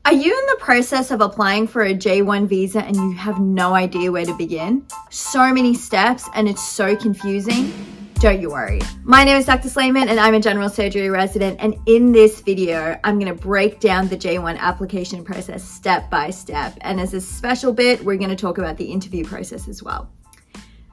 Are you in the process of applying for a J-1 visa and you have no idea where to begin? So many steps and it's so confusing? Don't you worry. My name is Dr. Slayman and I'm a general surgery resident, and in this video, I'm gonna break down the J-1 application process step by step. And as a special bit, we're gonna talk about the interview process as well.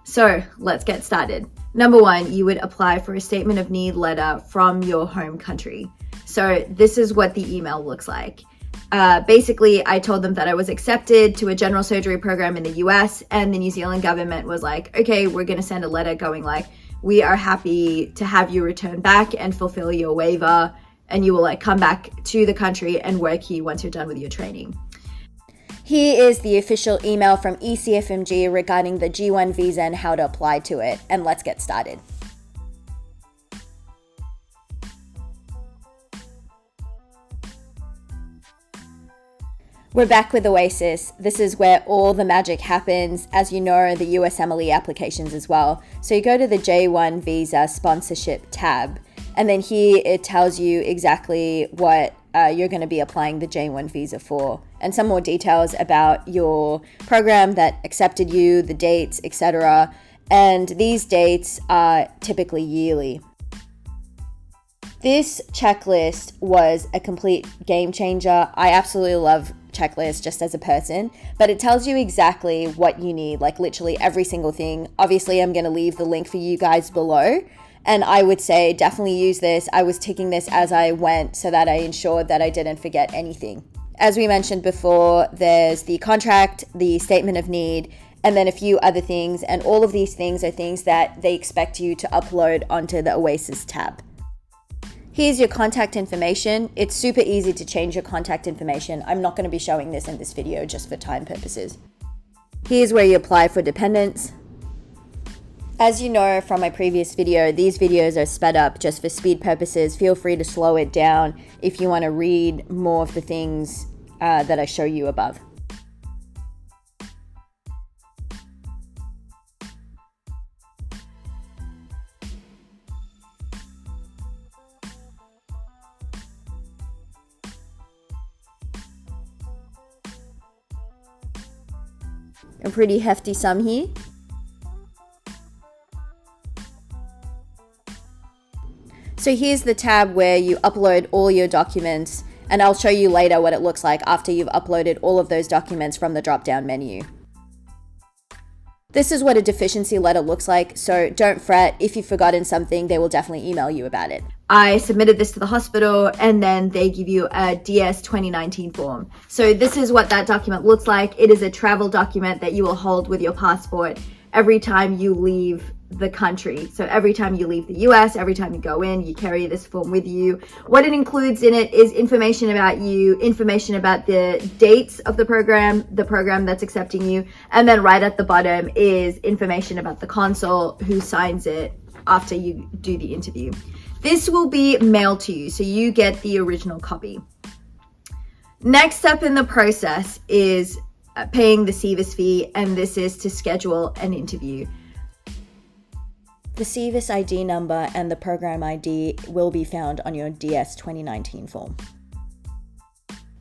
So let's get started. Number one, you would apply for a statement of need letter from your home country. So this is what the email looks like. Basically, I told them that I was accepted to a general surgery program in the US, and the New Zealand government was like, okay, we're going to send a letter going like, we are happy to have you return back and fulfill your waiver, and you will like come back to the country and work here once you're done with your training. Here is the official email from ECFMG regarding the J-1 visa and how to apply to it, and let's get started. We're back with OASIS. This is where all the magic happens, as you know, the USMLE applications as well. So you go to the J-1 visa sponsorship tab, and then here it tells you exactly what you're going to be applying the J-1 visa for, and some more details about your program that accepted you, the dates, etc. And these dates are typically yearly. This checklist was a complete game changer. I absolutely love checklists just as a person, but it tells you exactly what you need, like literally every single thing. Obviously, I'm going to leave the link for you guys below, and I would say definitely use this. I was ticking this as I went so that I ensured that I didn't forget anything. As we mentioned before, there's the contract, the statement of need, and then a few other things, and all of these things are things that they expect you to upload onto the OASIS tab. Here's your contact information. It's super easy to change your contact information. I'm not going to be showing this in this video just for time purposes. Here's where you apply for dependents. As you know from my previous video, these videos are sped up just for speed purposes. Feel free to slow it down if you want to read more of the things that I show you above. A pretty hefty sum here. So here's the tab where you upload all your documents, and I'll show you later what it looks like after you've uploaded all of those documents from the drop-down menu. This is what a deficiency letter looks like, so don't fret. If you've forgotten something, they will definitely email you about it. I submitted this to the hospital, and then they give you a DS 2019 form. So this is what that document looks like. It is a travel document that you will hold with your passport every time you leave the country. So every time you leave the US, every time you go in, you carry this form with you. What it includes in it is information about you, information about the dates of the program that's accepting you, and then right at the bottom is information about the consul who signs it after you do the interview. This will be mailed to you, so you get the original copy. Next step in the process is paying the SEVIS fee, and this is to schedule an interview. The SEVIS ID number and the program ID will be found on your DS 2019 form.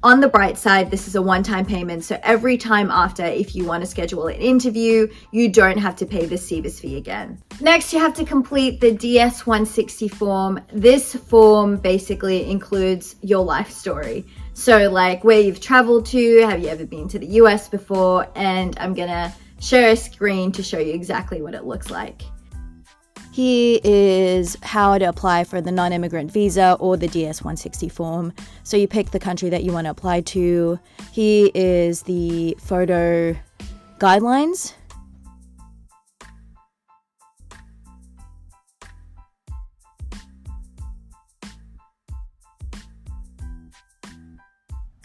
On the bright side, this is a one-time payment, so every time after, if you want to schedule an interview, you don't have to pay the SEVIS fee again. Next, you have to complete the DS 160 form. This form basically includes your life story. So like where you've traveled to, have you ever been to the US before, and I'm gonna share a screen to show you exactly what it looks like. Here is how to apply for the non-immigrant visa or the DS 160 form. So you pick the country that you want to apply to. Here is the photo guidelines.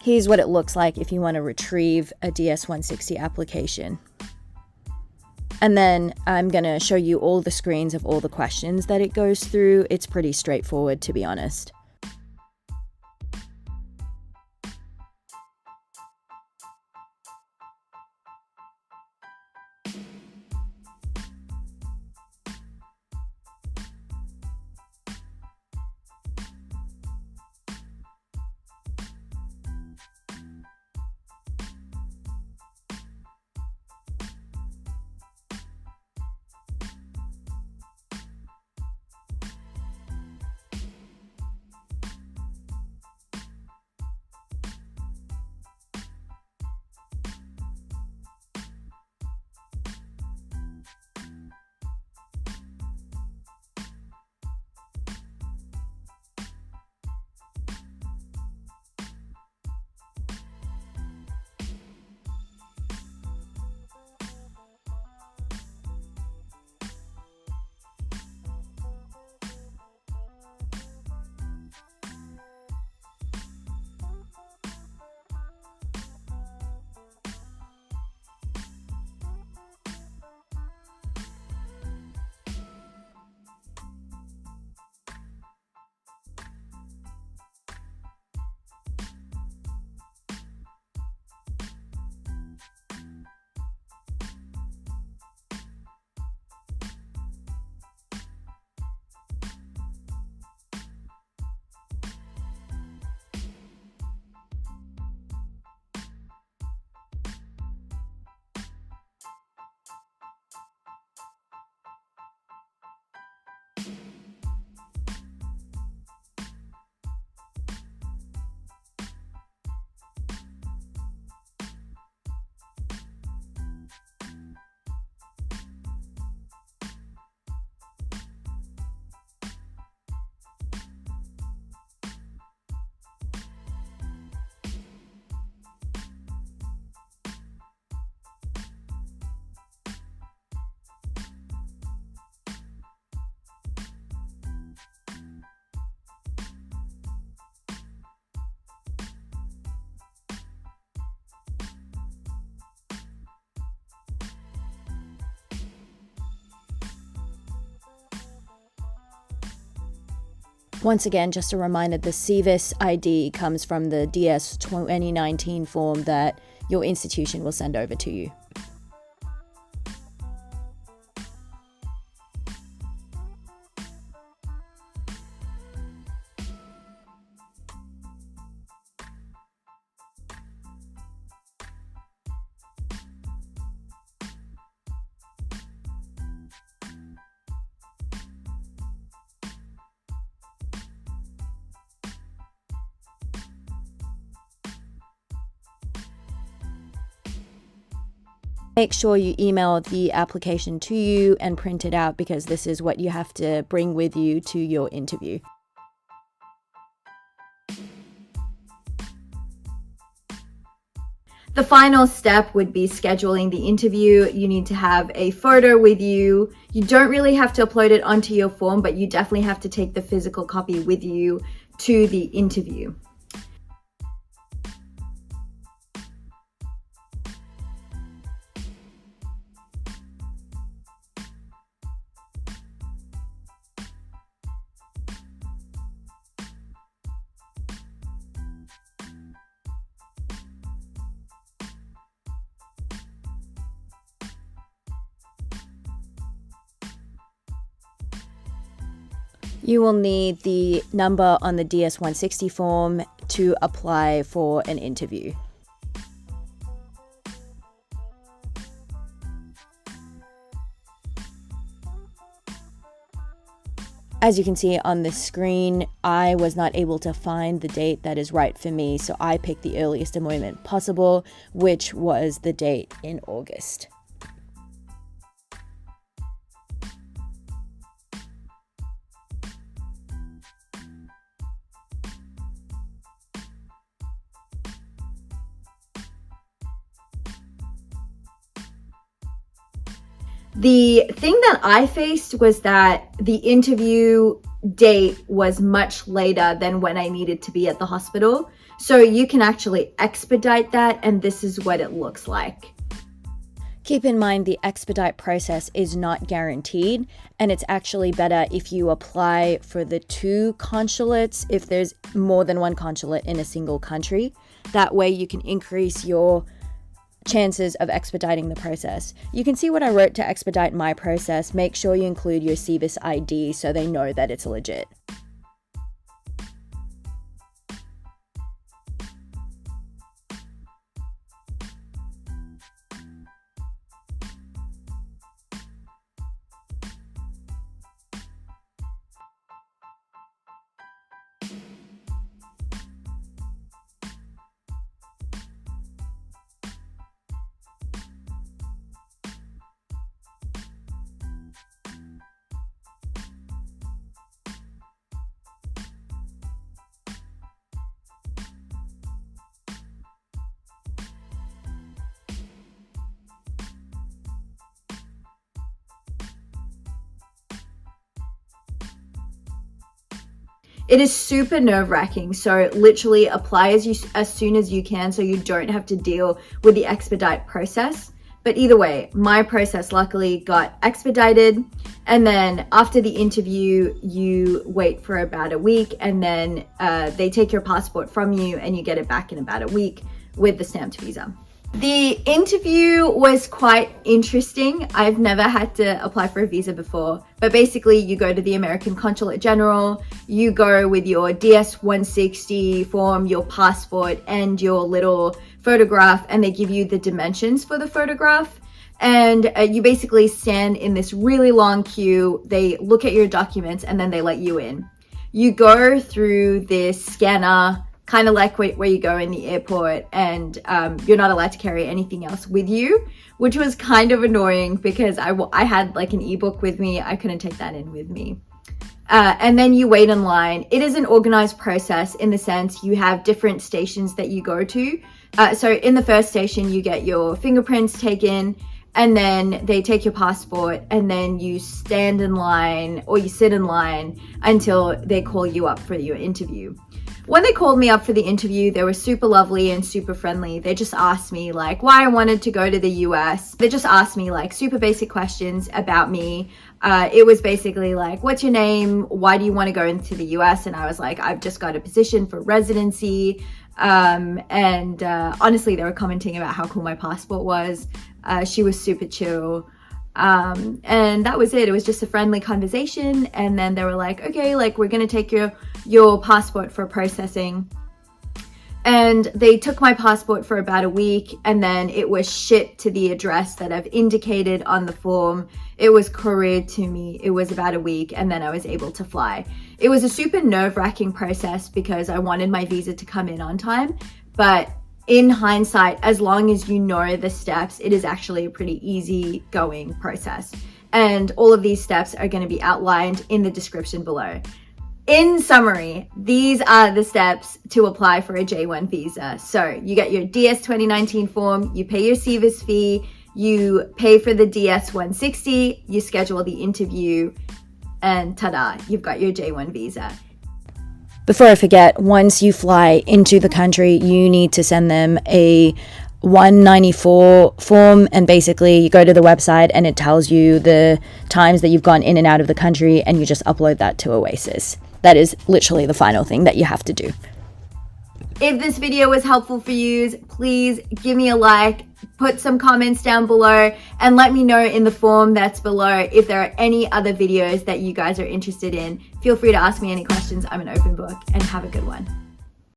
Here's what it looks like if you want to retrieve a DS 160 application. And then I'm going to show you all the screens of all the questions that it goes through. It's pretty straightforward, to be honest. Once again, just a reminder, the SEVIS ID comes from the DS 2019 form that your institution will send over to you. Make sure you email the application to you and print it out, because this is what you have to bring with you to your interview. The final step would be scheduling the interview. You need to have a photo with you. You don't really have to upload it onto your form, but you definitely have to take the physical copy with you to the interview. You will need the number on the DS-160 form to apply for an interview. As you can see on the screen, I was not able to find the date that is right for me, so I picked the earliest enrollment possible, which was the date in August. The thing that I faced was that the interview date was much later than when I needed to be at the hospital. So you can actually expedite that, and this is what it looks like. Keep in mind the expedite process is not guaranteed, and it's actually better if you apply for the 2 consulates if there's more than 1 consulate in a single country. That way you can increase your chances of expediting the process. You can see what I wrote to expedite my process. Make sure you include your SEVIS ID so they know that it's legit. It is super nerve-wracking, so literally apply as soon as you can so you don't have to deal with the expedite process. But either way, my process luckily got expedited, and then after the interview, you wait for about a week, and then they take your passport from you and you get it back in about a week with the stamped visa. The interview was quite interesting. I've never had to apply for a visa before, but basically you go to the American Consulate General, you go with your DS-160 form, your passport, and your little photograph, and they give you the dimensions for the photograph. And you basically stand in this really long queue. They look at your documents and then they let you in. You go through this scanner, kind of like where you go in the airport, and you're not allowed to carry anything else with you, which was kind of annoying because I had like an ebook with me. I couldn't take that in with me. And then you wait in line. It is an organized process in the sense you have different stations that you go to. So in the first station, you get your fingerprints taken, and then they take your passport, and then you stand in line or you sit in line until they call you up for your interview. When they called me up for the interview, they were super lovely and super friendly. They just asked me like why I wanted to go to the US. They just asked me like super basic questions about me. It was basically like, what's your name? Why do you want to go into the US? And I was like, I've just got a position for residency. Honestly, they were commenting about how cool my passport was. She was super chill. And that was it. It was just a friendly conversation. And then they were like, okay, like we're going to take your passport for processing. And they took my passport for about a week, and then it was shipped to the address that I've indicated on the form. It was couriered to me. It was about a week, and then I was able to fly. It was a super nerve-wracking process because I wanted my visa to come in on time. But in hindsight, as long as you know the steps, it is actually a pretty easy going process. And all of these steps are going to be outlined in the description below. In summary, these are the steps to apply for a J-1 visa. So you get your DS 2019 form, you pay your SEVIS fee, you pay for the DS 160, you schedule the interview, and ta-da, you've got your J-1 visa. Before I forget, once you fly into the country, you need to send them a 194 form, and basically you go to the website and it tells you the times that you've gone in and out of the country, and you just upload that to OASIS. That is literally the final thing that you have to do. If this video was helpful for you, please give me a like, put some comments down below, and let me know in the form that's below if there are any other videos that you guys are interested in. Feel free to ask me any questions. I'm an open book, and have a good one.